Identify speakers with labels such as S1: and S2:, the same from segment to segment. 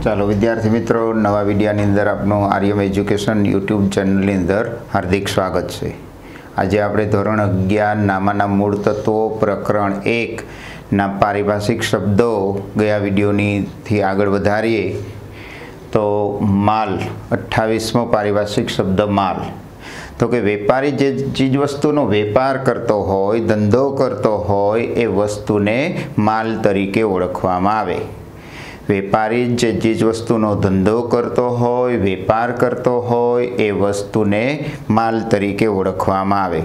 S1: ચાલો વિદ્યાર્થી મિત્રો, નવા વિડિયાની અંદર આપનું આર્યમ એજ્યુકેશન યુટ્યુબ ચેનલની અંદર હાર્દિક સ્વાગત છે। આજે આપણે ધોરણ 11 નામાના મૂળ તત્વો પ્રકરણ 1 ના પારિભાષિક શબ્દો ગયા વિડિયોથી આગળ વધારીએ તો માલ 28મો પારિભાષિક શબ્દ માલ। तो कि वेपारी जे चीज वस्तुनो वेपार करतो होय, धंधो करतो होय ए वस्तुने माल तरीके ओळखवामां आवे। वेपारी जे चीज वस्तुनो धंधो करतो होय, वेपार करतो होय ए वस्तुने माल तरीके ओळखवामां आवे।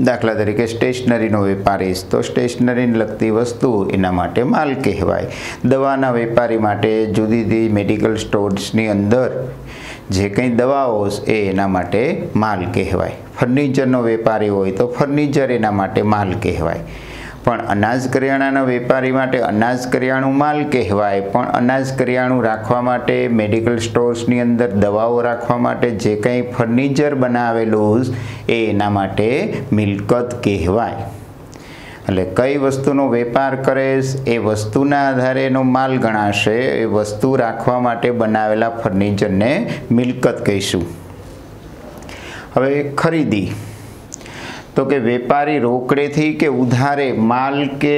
S1: दाखला तरीके स्टेशनरीनो वेपारी तो स्टेशनरीने लगती वस्तु एना माटे माल कहेवाय। दवाना वेपारी माटे जुदी जुदी मेडिकल स्टोर्सनी अंदर जे कई दवाओ एना माटे माल कहेवाय। फर्निचरनो वेपारी होय तो फर्निचर एना माटे माल कहेवाय। पण अनाज करियाणाना वेपारी माटे अनाज करियाणु माल कहेवाय। पण अनाज करियाणु राखवा माटे मेडिकल स्टोर्सनी अंदर दवाओ राखवा माटे जे कई फर्निचर बनावेलुं एना माटे मिलकत कहेवाय। એટલે કઈ વસ્તુનો વેપાર કરે એ વસ્તુના આધારે એનો માલ ગણાશે। એ વસ્તુ રાખવા માટે બનાવેલા ફર્નિચરને મિલકત કહીશું। હવે ખરીદી તો કે વેપારી રોકડેથી કે ઉધારે માલ કે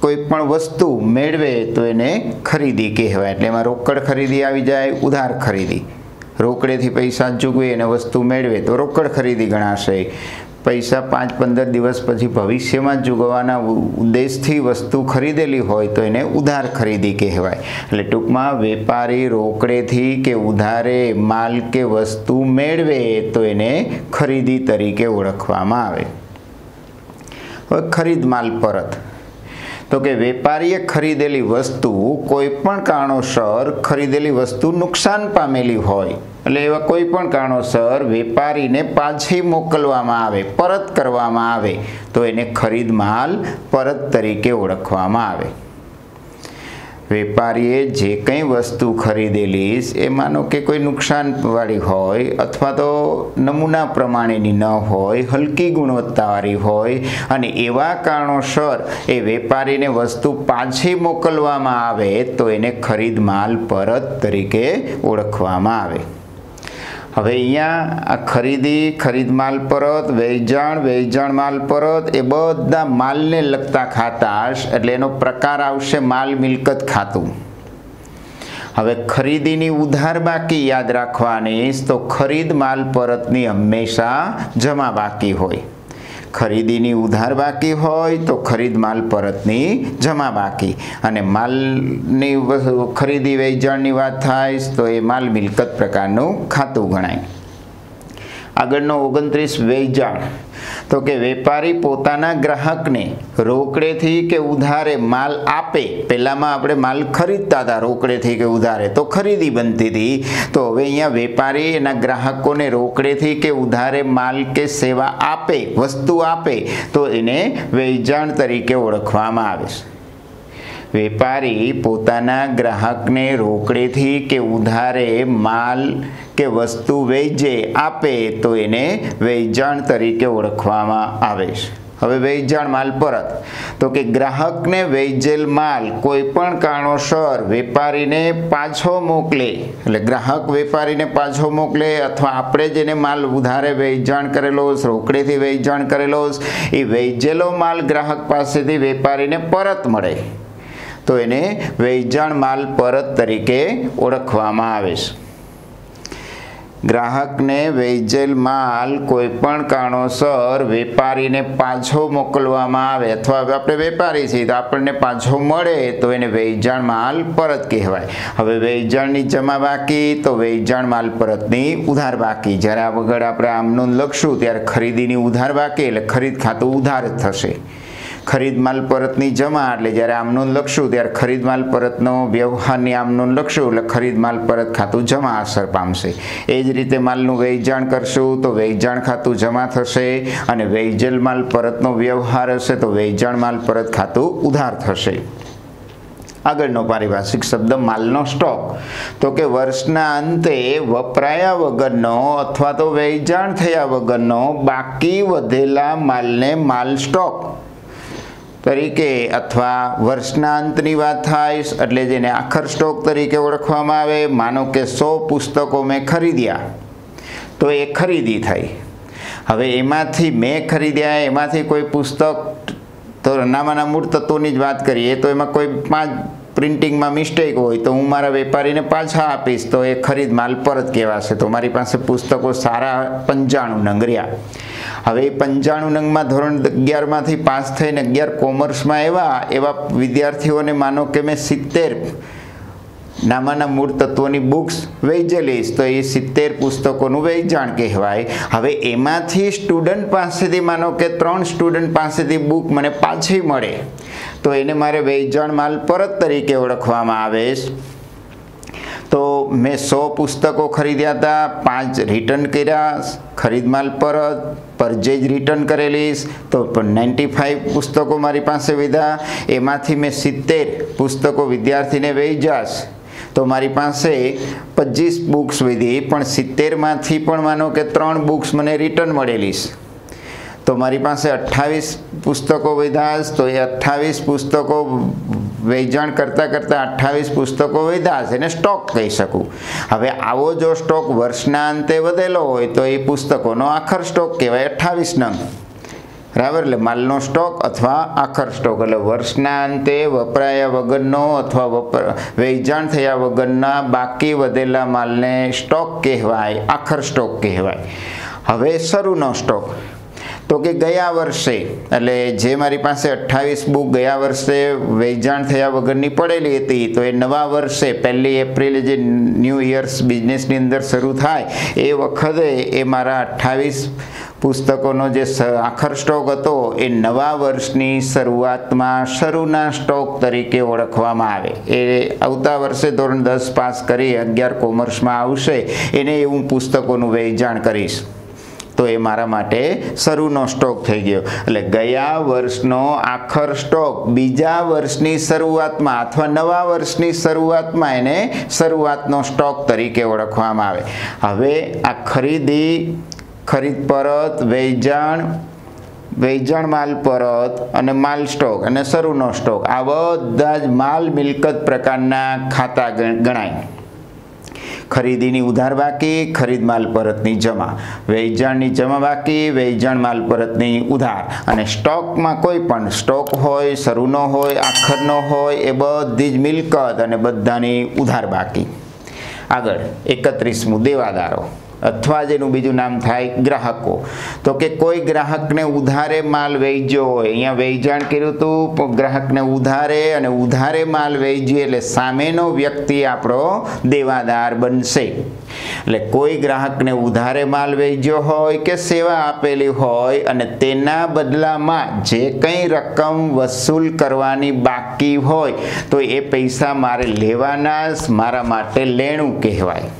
S1: કોઈ પણ વસ્તુ મેળવે તો એને ખરીદી કહેવાય। એટલે એમાં રોકડ ખરીદી આવી જાય, ઉધાર ખરીદી। રોકડેથી પૈસા ચૂકવી અને વસ્તુ મેળવે તો રોકડ ખરીદી ગણાશે। पैसा 5-15 दिवस पछी भविष्य में चूकववाना उद्देश्यथी वस्तु खरीदेली होय तो एने उधार खरीदी कहेवाय। एटले टूंकमां वेपारी रोकड़ेथी के उधारे माल के वस्तु मेळवे तो एने खरीदी तरीके ओळखवामां आवे। हवे खरीद माल परत तो कि वेपारीए खरीदेली वस्तु कोईपण कारणोसर खरीदेली वस्तु नुकसान पामेली होय એટલે એવા કોઈ પણ કારણોસર વેપારીને પાછી મોકલવામાં આવે, પરત કરવામાં આવે તો એને ખરીદ માલ પરત તરીકે ઓળખવામાં આવે। વેપારીએ જે કંઈ વસ્તુ ખરીદેલી એ માનો કે કોઈ નુકસાનવાળી હોય અથવા તો નમૂના પ્રમાણેની ન હોય, હલકી ગુણવત્તાવાળી હોય અને એવા કારણોસર એ વેપારીને વસ્તુ પાછી મોકલવામાં આવે તો એને ખરીદ માલ પરત તરીકે ઓળખવામાં આવે। હવે અહીંયા આ ખરીદી, ખરીદ માલ પરત, વેચાણ, વેચાણ માલ પરત એ બધા માલને લગતા ખાતા એટલે એનો પ્રકાર આવશે માલ મિલકત ખાતું। હવે ખરીદીની ઉધાર બાકી યાદ રાખવાની તો ખરીદ માલ પરતની હંમેશા જમા બાકી હોય। खरीदीनी उधार बाकी होय तो खरीद माल परतनी जमा बाकी अने मालनी खरीदी वेचाणनी वात थाय तो ए माल मिलकत प्रकारनुं खातुं गणाय। आगळनो 29 वेचाण तो कि वेपारी पोताना ग्राहकने रोकड़ेथी के उधारे माल आपे। पहेलामां आपणे माल खरीदता हता रोकड़ेथी के उधारे तो खरीदी बनती थी, तो हवे अहींया वेपारी एना ग्राहकोने रोकड़ेथी के उधारे माल के सेवा आपे, वस्तु आपे तो एने वेचाण तरीके ओळखवामां आवे छे। वेपारी पोताना ग्राहकने रोकड़ेथी के उधारे माल के वस्तु वेचे आपे तो एने वेचाण तरीके ओळखवामां आवे छे। हवे वेचाण माल परत तो कि ग्राहक ने वेचेल माल कोईपण कारणोसर वेपारी ने पाछो मोकले, એટલે ગ્રાહક વેપારીને પાછો મોકલે અથવા આપણે જેને માલ ઉધારે વેચાણ કરેલો રોકડેથી વેચાણ કરેલો એ વેચેલો માલ ગ્રાહક પાસેથી વેપારીને પરત મળે तो एने वेचाण माल परत तरीके ओळखवामां आवे छे। ग्राहक ने वेचेल माल कोईपण कारणोसर वेपारी ने पाछो मोकलवामां आवे अथवा आपणे वेपारी छीए तो आपणने पाछो मळे तो एने वेचाण माल परत कहेवाय। हवे वेचाणनी जमा बाकी तो वेचाण माल परतनी उधार बाकी। ज्यारे આગળ આપણે આમનું લખશું ત્યારે ખરીદીની ઉધાર બાકી એટલે ખરીદ ખાતું ઉધાર થશે। खरीद माल परतनी जमा એટલે જ્યારે આમનું લખશું ત્યારે ખરીદ માલ પરતનો વ્યવહારની આમનું લખશું એટલે ખરીદ માલ પરત ખાતું જમા અસર પામશે। એ જ રીતે માલનું વેચાણ કરશું તો વેચાણ ખાતું જમા થશે અને વેચેલ માલ પરતનો વ્યવહાર હશે તો વેચાણ માલ પરત ખાતું ઉધાર થશે। આગળનો પારિભાષિક શબ્દ માલનો સ્ટોક તો કે વર્ષના અંતે વપરાયા વગરનો અથવા તો વેચાણ થયા વગરનો બાકી વધેલા માલને માલ સ્ટોક તરીકે અથવા વર્ષના અંતની વાત થાય એટલે જેને આખર સ્ટોક તરીકે ઓળખવામાં આવે. માનો કે 100 પુસ્તકો મેં ખરીદ્યા તો એ ખરીદી થઈ. હવે એમાંથી મેં ખરીદ્યા એમાંથી કોઈ પુસ્તક તો નામાના મૂળ તત્વોની જ વાત કરીએ તો એમાં કોઈ 5 પ્રિન્ટિંગમાં મિસ્ટેક હોય તો હું મારા વેપારીને પાછા આપીશ તો એ ખરીદ માલ પરત કહેવાશે. તો મારી પાસે પુસ્તકો સારા 95 નંગ રહ્યા. હવે 95 નંગમાં ધોરણ 11માંથી પાસ થઈને 11 કોમર્સમાં એવા વિદ્યાર્થીઓને માનો કે મેં 70 નામાના મૂળ તત્વોની બુક્સ વેચેલીશ તો એ 70 પુસ્તકોનું વેચાણ કહેવાય. હવે એમાંથી સ્ટુડન્ટ પાસેથી માનો કે 3 સ્ટુડન્ટ પાસેથી બુક મને પાછી મળે તો એને મારે વેચાણ માલ પરત તરીકે ઓળખવામાં આવે. તો મેં 100 પુસ્તકો ખરીદ્યા હતા, 5 રિટર્ન કર્યા, ખરીદ માલ પરત પરચેજ રિટર્ન કરેલીશ તો 95 પુસ્તકો મારી પાસે વધ્યા. એમાંથી મેં 70 પુસ્તકો વિદ્યાર્થીને વેચાશ તો મારી પાસે 25 બુક્સ વધી. પણ 70માંથી પણ માનો કે 3 બુક્સ મને રિટર્ન મળેલીશ તો મારી પાસે 28 પુસ્તકો વધ્યા. તો એ 28 પુસ્તકો વેચાણ કરતાં 28 પુસ્તકો વધ્યા એને સ્ટોક કહી શકું. હવે આવો જો સ્ટોક વર્ષના અંતે વધેલો હોય તો એ પુસ્તકોનો આખર સ્ટોક કહેવાય 28 નંગ. બરાબર. એટલે માલનો સ્ટોક અથવા આખર સ્ટોક એટલે વર્ષના અંતે વપરાયા વગરનો અથવા વેચાણ થયા વગરના બાકી વધેલા માલને સ્ટોક કહેવાય, આખર સ્ટોક કહેવાય. હવે શરૂનો સ્ટોક તો કે ગયા વર્ષે એટલે જે મારી પાસે 28 બુક ગયા વર્ષે વેચાણ થયા વગરની પડેલી હતી તો એ નવા વર્ષે 1 એપ્રિલે જે ન્યૂ યર્સ બિઝનેસની અંદર શરૂ થાય એ વખતે એ મારા 28 પુસ્તકોનો જે આખર સ્ટોક હતો એ નવા વર્ષની શરૂઆતમાં શરૂના સ્ટોક તરીકે ઓળખવામાં આવે. એ આવતા વર્ષે ધોરણ 10 પાસ કરી 11 કોમર્સમાં આવશે એને હું પુસ્તકોનું વેચાણ કરીશ તો એ મારા માટે શરૂનો સ્ટોક થઈ ગયો. એટલે ગયા વર્ષનો આખર સ્ટોક બીજા વર્ષની શરૂઆતમાં અથવા નવા વર્ષની શરૂઆતમાં એને શરૂઆતનો સ્ટોક તરીકે ઓળખવામાં આવે. હવે આ ખરીદી, ખરીદ પરત, વેચાણ માલ પરત અને માલ સ્ટોક અને શરૂનો સ્ટોક આ બધા જ માલ મિલકત પ્રકારના ખાતા ગણાય. ખરીદીની ઉધાર બાકી, ખરીદ માલ પરતની જમા, વેચાણની જમા બાકી, વેચાણ માલ પરતની ઉધાર અને સ્ટોકમાં કોઈ પણ સ્ટોક હોય, શરૂનો હોય, આખરનો હોય એ બધી જ મિલકત અને બધાની ઉધાર બાકી. આગળ 31મું દેવાદારો અથવા જેનું બીજું નામ થાય ગ્રાહકો. તો કે કોઈ ગ્રાહકને ઉધારે માલ વેચ્યો હોય, અહીંયા વેચાણ કર્યું હતું ગ્રાહકને ઉધારે અને ઉધારે માલ વેચીએ એટલે સામેનો વ્યક્તિ આપણો દેવાદાર બનશે. એટલે કોઈ ગ્રાહકને ઉધારે માલ વેચ્યો હોય કે સેવા આપેલી હોય અને તેના બદલામાં જે કંઈ રકમ વસૂલ કરવાની બાકી હોય તો એ પૈસા મારે લેવાના, મારા માટે લેણું કહેવાય.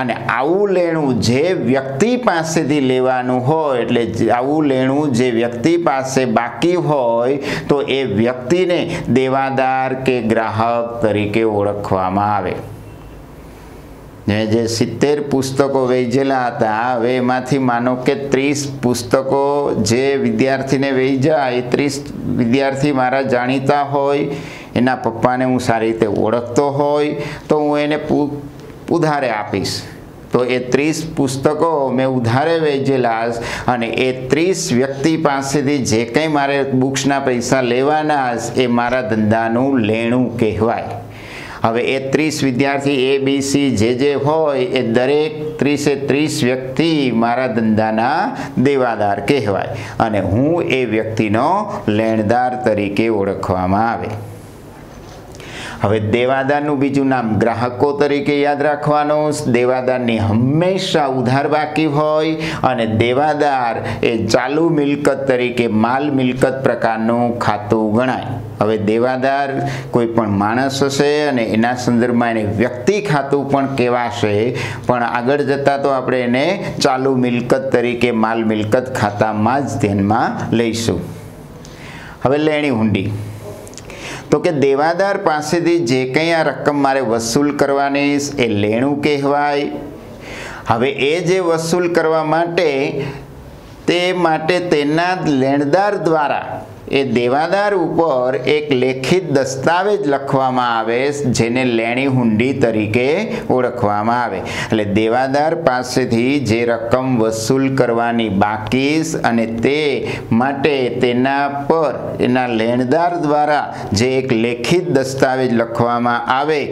S1: અને આવું લેણું જે વ્યક્તિ પાસેથી લેવાનું હોય એટલે આવું લેણું જે વ્યક્તિ પાસે બાકી હોય તો એ વ્યક્તિને દેવાદાર કે ગ્રાહક તરીકે ઓળખવામાં આવે. જે 70 પુસ્તકો વેચેલા હતા હવે એમાંથી માનો કે 30 પુસ્તકો જે વિદ્યાર્થીને વેચ્યા એ 30 વિદ્યાર્થી મારા જાણીતા હોય, એના પપ્પાને હું સારી રીતે ઓળખતો હોય તો હું એને ઉધારે આપીશ. તો એ 30 પુસ્તકો મેં ઉધારે વેચેલા અને એ 30 વ્યક્તિ પાસેથી જે કંઈ મારે બુક્સના પૈસા લેવાના એ મારા ધંધાનું લેણું કહેવાય. હવે એ 30 વિદ્યાર્થી ABC જે હોય એ દરેક 30 વ્યક્તિ મારા ધંધાના દેવાદાર કહેવાય અને હું એ વ્યક્તિનો લેણદાર તરીકે ઓળખવામાં આવે. હવે દેવાદારનું બીજું નામ ગ્રાહકો તરીકે યાદ રાખવાનું. દેવાદારની હંમેશા ઉધાર બાકી હોય અને દેવાદાર એ ચાલુ મિલકત તરીકે માલ મિલકત પ્રકારનું ખાતું ગણાય. હવે દેવાદાર કોઈ પણ માણસ હશે અને એના સંદર્ભમાં એને વ્યક્તિ ખાતું પણ કહેવાશે પણ આગળ જતાં તો આપણે એને ચાલુ મિલકત તરીકે માલ મિલકત ખાતામાં જ ધ્યાનમાં લઈશું. હવે લેણી હુંડી તો કે દેવાદાર પાસેથી જે કંઈ આ રકમ મારે વસૂલ કરવાની એ લેણું કહેવાય. હવે એ જે વસૂલ કરવા માટે તેના લેણદાર દ્વારા એ દેવાદાર ઉપર એક લેખિત દસ્તાવેજ લખવામાં આવે જેને લેણી હુંડી તરીકે ઓળખવામાં આવે. એટલે દેવાદાર પાસેથી જે રકમ વસૂલ કરવાની બાકી અને તે માટે તેના પર એના લેણદાર દ્વારા જે એક લેખિત દસ્તાવેજ લખવામાં આવે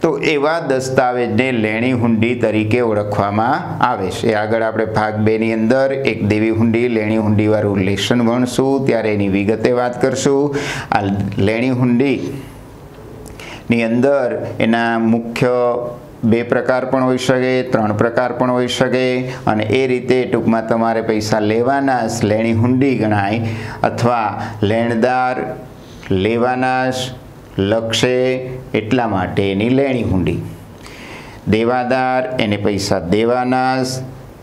S1: તો એવા દસ્તાવેજને લેણી હુંડી તરીકે ઓળખવામાં આવે છે. આગળ આપણે ભાગ 2 ની અંદર એક દેવી હુંડી લેણી હુંડી વાળું લેશન ભણશું ત્યારે એની વિગતે વાત કરશું. આ લેણી હુંડી ની અંદર એના મુખ્ય 2 પ્રકાર પણ હોઈ શકે, 3 પ્રકાર પણ હોઈ શકે અને એ રીતે ટૂંકમાં તમારે પૈસા લેવાના લેણી હુંડી ગણાય અથવા લેણદાર લેવાના લક્ષે એટલા માટે એની લેણી હુંડી. દેવાદાર એને પૈસા દેવાના,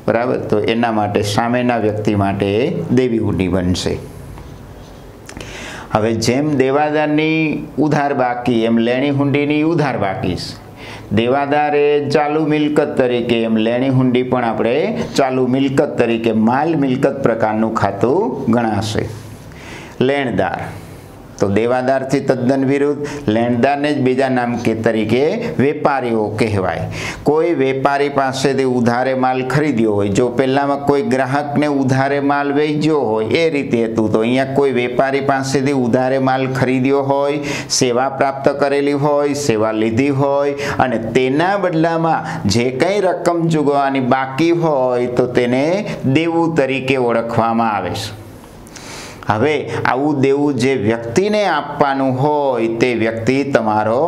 S1: બરાબર, તો એના માટે સામેના વ્યક્તિ માટે દેવી હુંડી બનશે. હવે જેમ દેવાદારની ઉધાર બાકી એમ લેણી હુંડીની ઉધાર બાકી. દેવાદારે ચાલુ મિલકત તરીકે એમ લેણી હુંડી પણ આપણે ચાલુ મિલકત તરીકે માલ મિલકત પ્રકારનું ખાતું ગણાશે. લેણદાર તો દેવાદારથી તદ્દન વિરુદ્ધ, લેણદારને જ બીજા નામ તરીકે વેપારીઓ કહેવાય. કોઈ વેપારી પાસેથી ઉધારે માલ ખરીદ્યો હોય, જો પહેલામાં કોઈ ગ્રાહકને ઉધારે માલ વેચ્યો હોય એ રીતે હતું, તો અહીંયા કોઈ વેપારી પાસેથી ઉધારે માલ ખરીદ્યો હોય, સેવા પ્રાપ્ત કરેલી હોય, સેવા લીધી હોય અને તેના બદલામાં જે કંઈ રકમ ચૂકવવાની બાકી હોય તો તેને દેવું તરીકે ઓળખવામાં આવે છે. હવે આવું દેવું જે વ્યક્તિને આપવાનું હોય તે વ્યક્તિ તમારો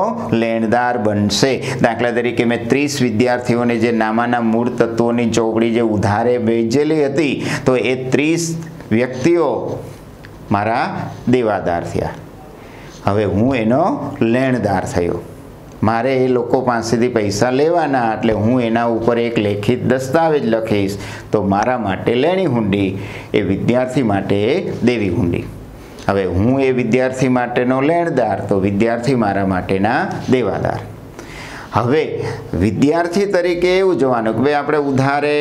S1: લેણદાર બનશે. દાખલા તરીકે મેં 30 વિદ્યાર્થીઓને જે નામાના મૂળ તત્વોની ચોપડી જે ઉધારે વેચેલી હતી તો એ 30 વ્યક્તિઓ મારા દેવાદાર થયા. હવે હું એનો લેણદાર થયો. મારે એ લોકો પાસેથી પૈસા લેવાના એટલે હું એના ઉપર એક લેખિત દસ્તાવેજ લખીશ તો મારા માટે લેણી હુંડી, એ વિદ્યાર્થી માટે દેવી હુંડી. હવે હું એ વિદ્યાર્થી માટેનો લેણદાર તો વિદ્યાર્થી મારા માટેના દેવાદાર. હવે વિદ્યાર્થી તરીકે એવું જોવાનું કે ભાઈ આપણે ઉધારે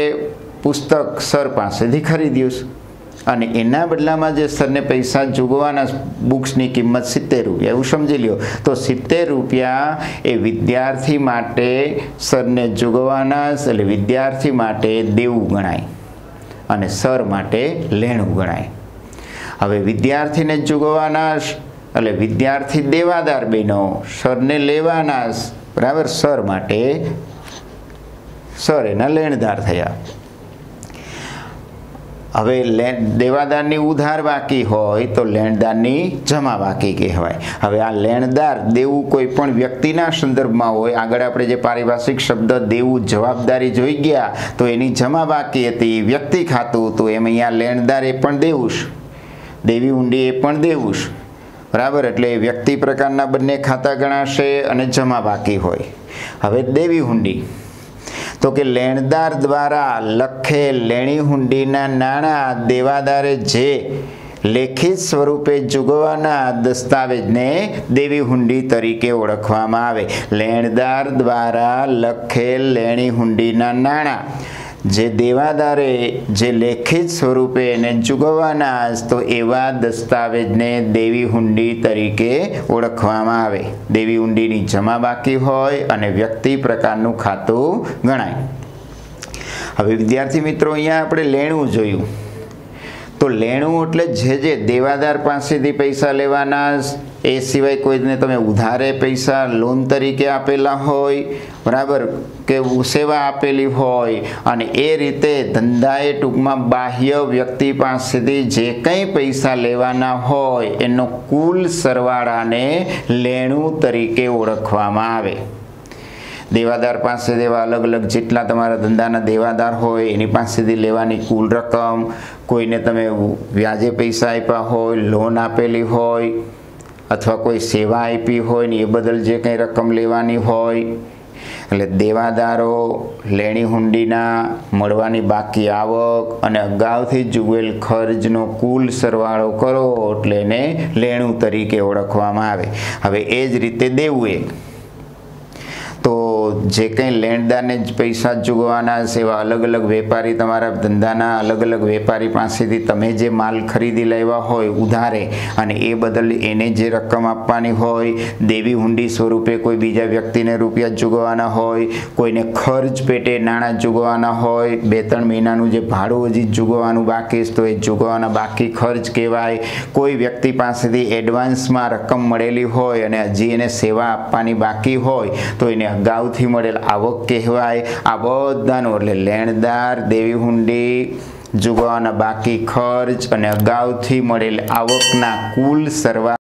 S1: પુસ્તક સર પાસેથી ખરીદ્યું છે અને એના બદલામાં જે સરને પૈસા ચૂકવવાના બુક્સની કિંમત 70 રૂપિયા એવું સમજી લ્યો તો 70 રૂપિયા એ વિદ્યાર્થી માટે સરને ચૂકવવાના એટલે વિદ્યાર્થી માટે દેવું ગણાય અને સર માટે લેણું ગણાય. હવે વિદ્યાર્થીને ચૂકવવાના એટલે વિદ્યાર્થી દેવાદાર બન્યો, સરને લેવાના, બરાબર, સર માટે સર એના લેણદાર થયા. હવે દેવાદારની ઉધાર બાકી હોય તો લેણદારની જમા બાકી કહેવાય. હવે આ લેણદાર દેવું કોઈ પણ વ્યક્તિના સંદર્ભમાં હોય, આગળ આપણે જે પારિભાષિક શબ્દ દેવું જવાબદારી જોઈ ગયા તો એની જમા બાકી હતી વ્યક્તિ ખાતું, તો એમ અહીંયા લેણદાર એ પણ દેવું છે, દેવી હુંડી એ પણ દેવું છે, બરાબર. એટલે વ્યક્તિ પ્રકારના બંને ખાતા ગણાશે અને જમા બાકી હોય. હવે દેવી હુંડી તો કે લેણદાર દ્વારા લખેલ લેણી હુંડીના નાણાં દેવાદારે જે લેખિત સ્વરૂપે ચૂકવવાના દસ્તાવેજને દેવી હુંડી તરીકે ઓળખવામાં આવે. લેણદાર દ્વારા લખેલ લેણી હુંડીના નાણાં જે દેવાદારે જે લેખિત સ્વરૂપે એને ચૂકવવાના તો એવા દસ્તાવેજને દેવી હુંડી તરીકે ઓળખવામાં આવે. દેવી હુંડીની જમા બાકી હોય અને વ્યક્તિ પ્રકારનું ખાતું ગણાય. હવે વિદ્યાર્થી મિત્રો અહીંયા આપણે લેણું જોયું તો લેણું એટલે જે દેવાદાર પાસેથી પૈસા લેવાના, એ સિવાય કોઈને તમે ઉધારે પૈસા લોન તરીકે આપેલા હોય, બરાબર, કે સેવા આપેલી હોય અને એ રીતે ધંધાએ ટૂંકમાં બાહ્ય વ્યક્તિ પાસેથી જે કંઈ પૈસા લેવાના હોય એનો કુલ સરવાળાને લેણું તરીકે ઓળખવામાં આવે. દેવાદાર પાસે એવા અલગ અલગ જેટલા તમારા ધંધાના દેવાદાર હોય એની પાસેથી લેવાની કુલ રકમ, કોઈને તમે વ્યાજે પૈસા આપ્યા હોય, લોન આપેલી હોય અથવા કોઈ સેવા આપી હોય ને એ બદલ જે કંઈ રકમ લેવાની હોય. એટલે દેવાદારો લેણી હુંડીના મળવાની બાકી આવક અને અગાઉથી ચૂકવેલ ખર્ચનો કુલ સરવાળો કરો એટલે એને લેણું તરીકે ઓળખવામાં આવે. હવે એ જ રીતે દેવું એક तो जे कंई लेणदारने ज पैसा चूकववाना हशे एवा अलग अलग वेपारी तमारा धंधाना अलग अलग वेपारी पासेथी तमे जे माल खरीदी लाव्या होय उधारे अने ए बदल एने जे रकम आपवानी होय, देवी हुंडी स्वरूपे कोई बीजा व्यक्तिने रूपिया चूकववाना होय, कोईने खर्च पेटे नाणां चूकववाना होय, 2-3 महीनानुं जे भाडुं हजी चूकववानुं बाकी छे तो ए चूकववाना बाकी खर्च कहेवाय। कोई व्यक्ति पासेथी एडवांसमां रकम मळेली होय अने हजी एने सेवा आपवानी बाकी होय तो एने अगाउथी मळेल आवक कहेवाय। आ बधानो એટલે લેણદાર, દેવી હુંડી, ચૂકવવાના બાકી ખર્ચ અને અગાઉથી મળેલ આવકના કુલ સરવાળા